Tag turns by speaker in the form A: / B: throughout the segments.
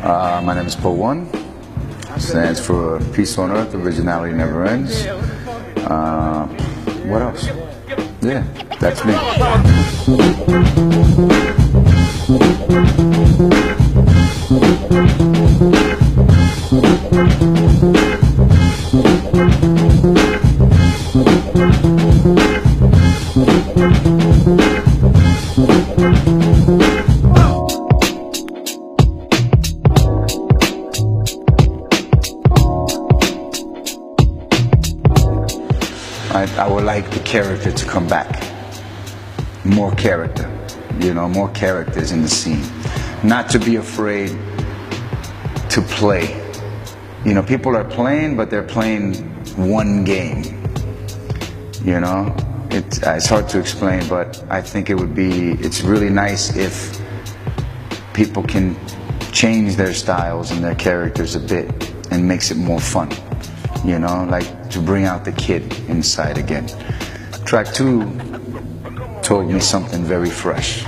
A: My name is Poe One. Stands for Peace on Earth, Originality Never Ends. What else? Yeah, that's me. I would like the character to come back. More character, more characters in the scene. Not to be afraid to play. People are playing, but they're playing one game. It's hard to explain, but I think it's really nice if people can change their styles and their characters a bit and makes it more fun. Like to bring out the kid inside again. Track 2 told me something very fresh.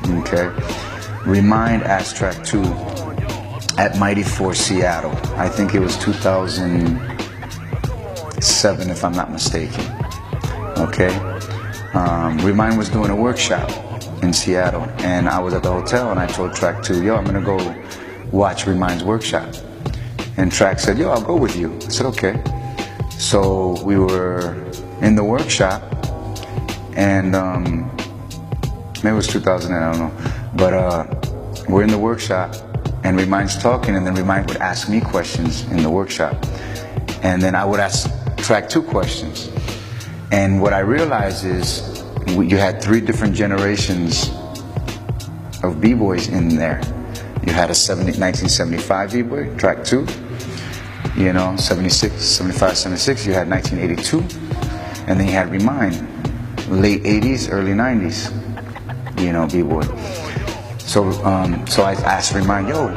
A: Okay? Remind asked Track 2 at Mighty Force Seattle. I think it was 2007 if I'm not mistaken. Okay? Remind was doing a workshop in Seattle and I was at the hotel and I told Track 2, yo, I'm gonna go watch Remind's workshop. And Track said, yo, I'll go with you. I said, okay. So we were in the workshop, and maybe it was 2008, I don't know. But we're in the workshop, and Remind's talking, and then Remind would ask me questions in the workshop. And then I would ask Track 2 questions. And what I realized is you had 3 different generations of B-boys in there. You had a 1975 B-boy, Track 2, 76, 75, 76, you had 1982, and then you had Remind, late 80s, early 90s, B-boy. So I asked Remind, yo,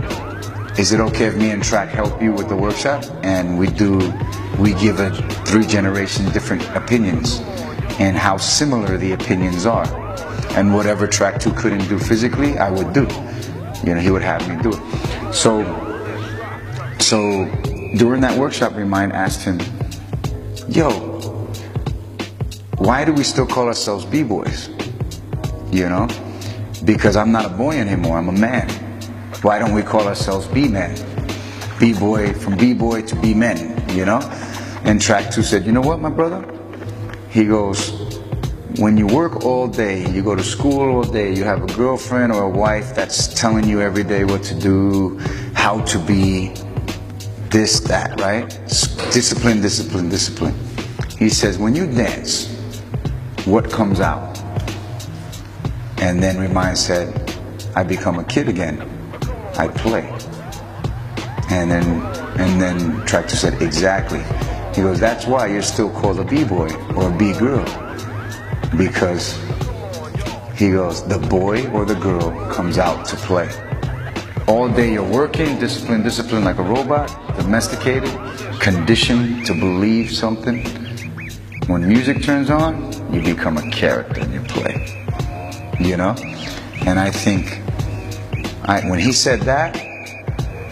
A: is it okay if me and Track help you with the workshop? And we give a 3-generation different opinions and how similar the opinions are. And whatever Track 2 couldn't do physically, I would do. He would have me do it. So during that workshop, Remind asked him, yo, why do we still call ourselves B-boys? Because I'm not a boy anymore, I'm a man. Why don't we call ourselves B-men? B-boy, from B-boy to B-men, And Track 2 said, you know what, my brother? He goes, when you work all day, you go to school all day, you have a girlfriend or a wife that's telling you every day what to do, how to be, this, that, right? Discipline, discipline, discipline. He says, when you dance, what comes out? And then Remind said, I become a kid again. I play. And then Track 2 said, exactly. He goes, that's why you're still called a B-boy or a B-girl. Because he goes, the boy or the girl comes out to play. All day you're working, discipline, discipline like a robot, domesticated, conditioned to believe something. When music turns on, you become a character and you play. And I think, when he said that,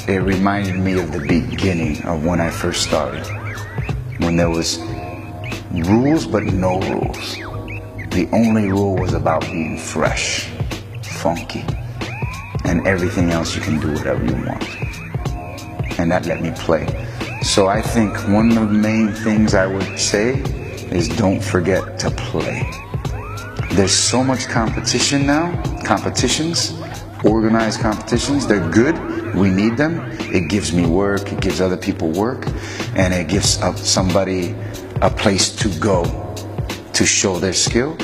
A: it reminded me of the beginning of when I first started. When there was rules but no rules. The only rule was about being fresh, funky, and everything else you can do whatever you want. And that let me play. So I think one of the main things I would say is don't forget to play. There's so much competition now, organized competitions, they're good, we need them. It gives me work, it gives other people work, and it gives somebody a place to go to show their skill,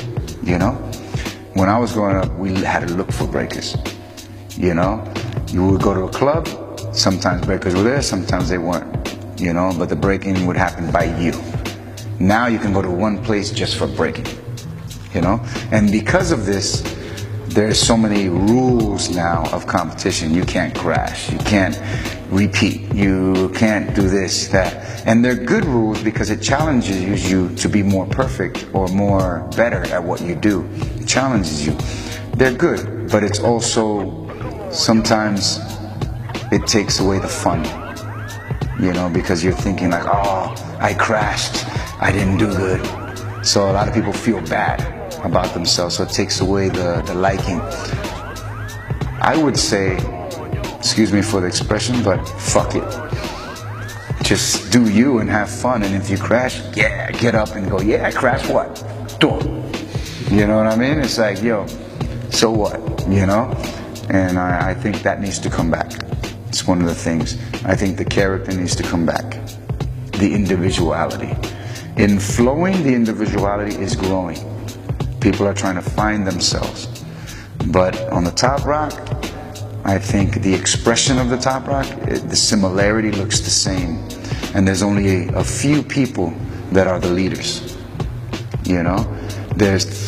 A: When I was growing up, we had to look for breakers, You would go to a club, sometimes breakers were there, sometimes they weren't, but the breaking would happen by you. Now you can go to one place just for breaking, And because of this, there's so many rules now of competition. You can't crash, you can't repeat, you can't do this, that. And they're good rules because it challenges you to be more perfect or more better at what you do. It challenges you. They're good, but it's also sometimes it takes away the fun, you know, because you're thinking like, oh, I crashed, I didn't do good. So a lot of people feel bad about themselves, so it takes away the liking. I would say, excuse me for the expression, but fuck it. Just do you and have fun, and if you crash, yeah, get up and go, yeah, I crashed what? Do it. You know what I mean? It's like, yo, so what, you know? And I think that needs to come back. It's one of the things. I think the character needs to come back. The individuality. In flowing, the individuality is growing. People are trying to find themselves. But on the top rock, I think the expression of the top rock, the similarity looks the same. And there's only a few people that are the leaders. You know? There's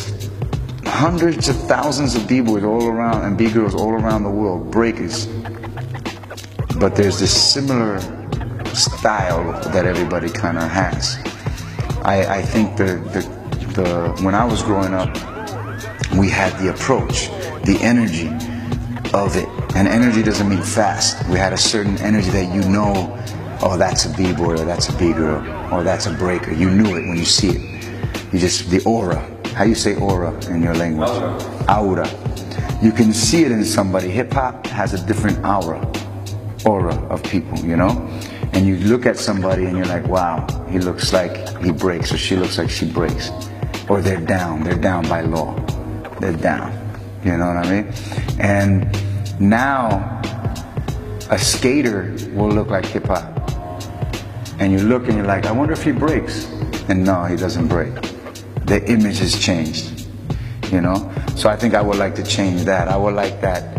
A: hundreds of thousands of b-boys all around and b-girls all around the world, breakers. But there's this similar style that everybody kind of has. I think when I was growing up, we had the approach, the energy of it. And energy doesn't mean fast. We had a certain energy that you know, oh, that's a b-boy, or that's a b-girl, or that's a breaker. You knew it when you see it. You just, the aura. How you say aura in your language? Aura. You can see it in somebody. Hip-hop has a different aura of people, you know? And you look at somebody and you're like, wow, he looks like he breaks, or she looks like she breaks. Or they're down by law. They're down, you know what I mean? And now, a skater will look like hip-hop. And you look and you're like, I wonder if he breaks. And no, he doesn't break. The image has changed, you know? So I think I would like to change that. I would like that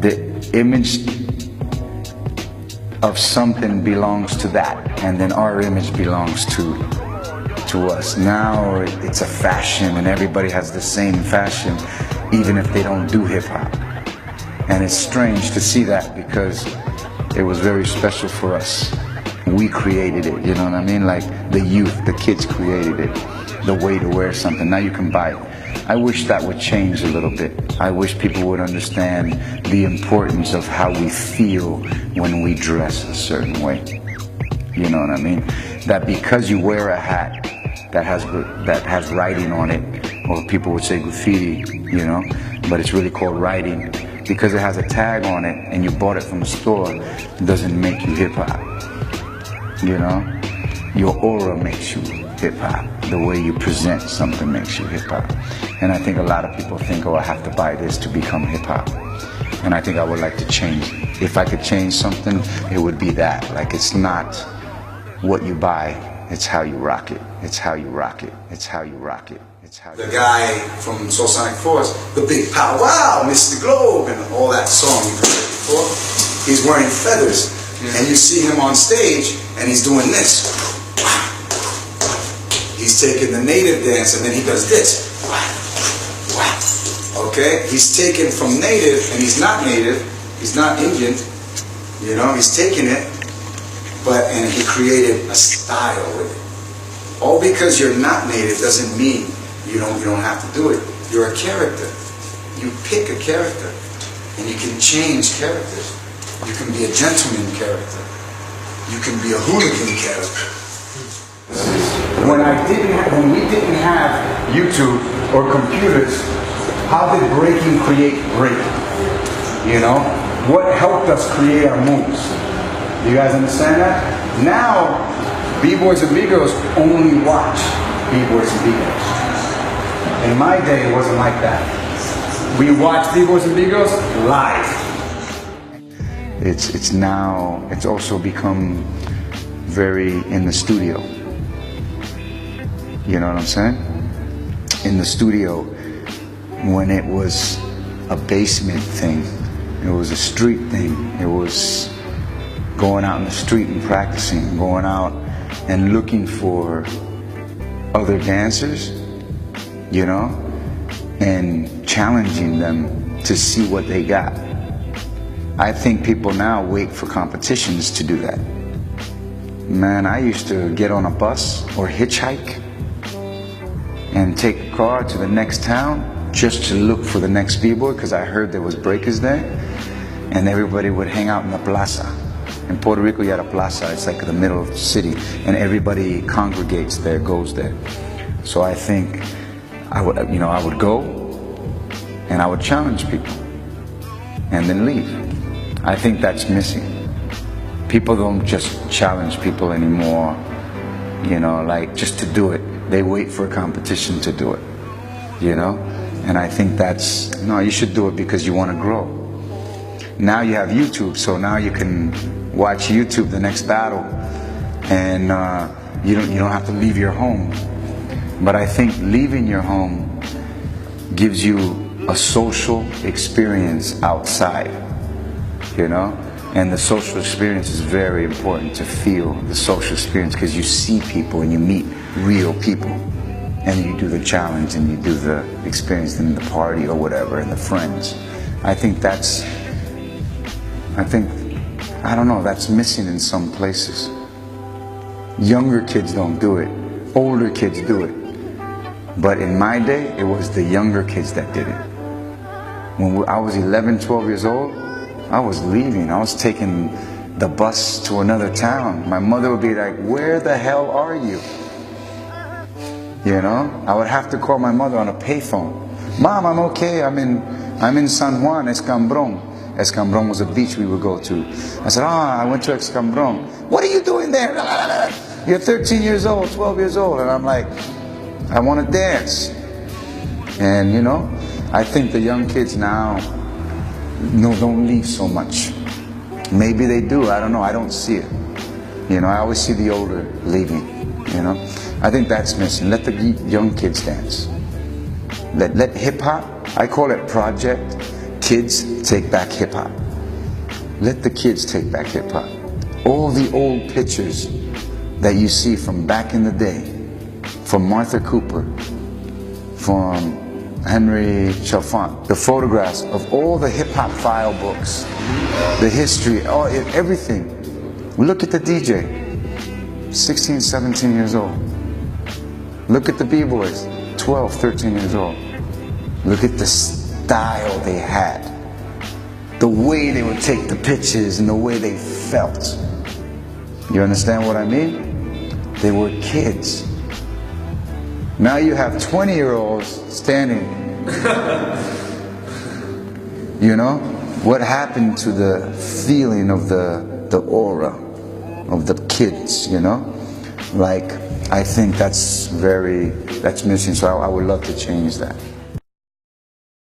A: the image of something belongs to that, and then our image belongs to us. Now it's a fashion, and everybody has the same fashion, even if they don't do hip-hop. And it's strange to see that, because it was very special for us. We created it, you know what I mean? Like the youth, the kids created it. The way to wear something. Now you can buy it. I wish that would change a little bit. I wish people would understand the importance of how we feel when we dress a certain way. You know what I mean? That because you wear a hat that has writing on it, or people would say graffiti, you know, but it's really called writing, because it has a tag on it and you bought it from a store, it doesn't make you hip-hop. You know? Your aura makes you hip-hop. The way you present something makes you hip-hop. And I think a lot of people think, oh, I have to buy this to become hip-hop. And I think I would like to change. If I could change something, it would be that. Like, it's not what you buy, it's how you rock it. It's how you rock it. It's how you rock it. It's how the guy from Soul Sonic Force, the big pow wow, Mr. Globe, and all that song you've heard before, he's wearing feathers. And you see him on stage, and he's doing this. He's taking the native dance, and then he does this. Okay? He's taken from native, and he's not native. He's not Indian. You know, he's taking it, and he created a style with it. All because you're not native doesn't mean you don't have to do it. You're a character. You pick a character, and you can change characters. You can be a gentleman character. You can be a hooligan character. When we didn't have YouTube or computers, how did breaking create breaking? You know? What helped us create our moves? Do you guys understand that? Now, b-boys and b-girls only watch b-boys and b-girls. In my day, it wasn't like that. We watched b-boys and b-girls live. It's also become very in the studio. You know what I'm saying? In the studio, when it was a basement thing, it was a street thing, it was going out in the street and practicing, going out and looking for other dancers, you know, and challenging them to see what they got. I think people now wait for competitions to do that. Man, I used to get on a bus or hitchhike and take a car to the next town just to look for the next b-boy, because I heard there was breakers there. and everybody would hang out in the plaza. In Puerto Rico, you had a plaza. It's like the middle of the city, and everybody congregates there, goes there. So I think I would go, and I would challenge people, and then leave. I think that's missing. People don't just challenge people anymore, like just to do it. They wait for a competition to do it, And I think no, you should do it because you want to grow. Now you have YouTube, so now you can watch YouTube the next battle, and you don't have to leave your home. But I think leaving your home gives you a social experience outside, and the social experience is very important, to feel the social experience, because you see people and you meet real people, and you do the challenge and you do the experience in the party or whatever, and the friends. I don't know, that's missing in some places. Younger kids don't do it. Older kids do it. But in my day, it was the younger kids that did it. When I was 11, 12 years old, I was leaving. I was taking the bus to another town. My mother would be like, "Where the hell are you?" I would have to call my mother on a payphone. "Mom, I'm okay. I'm in San Juan, Escambron." Escambron was a beach we would go to. I said, I went to Escambron. "What are you doing there?" "You're 13 years old, 12 years old." And I'm like, "I want to dance." And I think the young kids now don't leave so much. Maybe they do, I don't know, I don't see it. I always see the older leaving, I think that's missing. Let the young kids dance. Let hip-hop, I call it Project Kids Take Back Hip-Hop. Let the kids take back hip-hop. All the old pictures that you see from back in the day, from Martha Cooper, from Henry Chalfant, the photographs of all the hip-hop file books, the history, everything. Look at the DJ, 16, 17 years old. Look at the B-boys, 12, 13 years old. Look at the style they had, the way they would take the pictures and the way they felt. You understand what I mean? They were kids. Now you have 20-year-olds standing. What happened to the feeling of the aura of the kids, I think that's missing, so I would love to change that.